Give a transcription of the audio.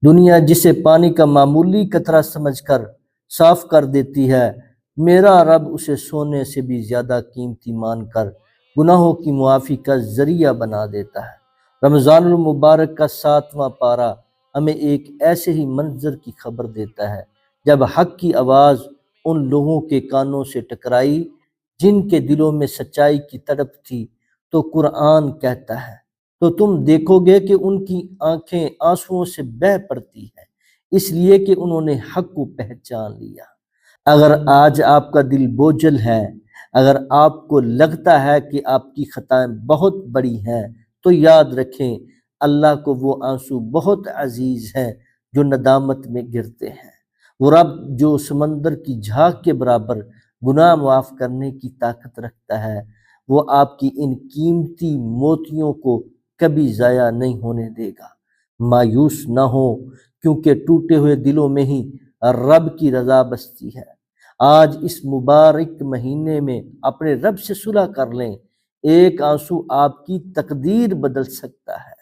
دنیا جسے پانی کا معمولی قطرہ سمجھ کر صاف کر دیتی ہے، میرا رب اسے سونے سے بھی زیادہ قیمتی مان کر گناہوں کی معافی کا ذریعہ بنا دیتا ہے۔ رمضان المبارک کا 7واں پارہ ہمیں ایک ایسے ہی منظر کی خبر دیتا ہے جب حق کی آواز ان لوگوں کے کانوں سے ٹکرائی جن کے دلوں میں سچائی کی تڑپ تھی، تو قرآن کہتا ہے تو تم دیکھو گے کہ ان کی آنکھیں آنسوؤں سے بہہ پڑتی ہیں، اس لیے کہ انہوں نے حق کو پہچان لیا۔ اگر آج آپ کا دل بوجھل ہے، اگر آپ کو لگتا ہے کہ آپ کی خطائیں بہت بڑی ہیں، تو یاد رکھیں اللہ کو وہ آنسو بہت عزیز ہیں جو ندامت میں گرتے ہیں۔ وہ رب جو سمندر کی جھاگ کے برابر گناہ معاف کرنے کی طاقت رکھتا ہے، وہ آپ کی ان قیمتی موتیوں کو کبھی ضائع نہیں ہونے دے گا۔ مایوس نہ ہو، کیونکہ ٹوٹے ہوئے دلوں میں ہی رب کی رضا بستی ہے۔ آج اس مبارک مہینے میں اپنے رب سے صلح کر لیں، ایک آنسو آپ کی تقدیر بدل سکتا ہے۔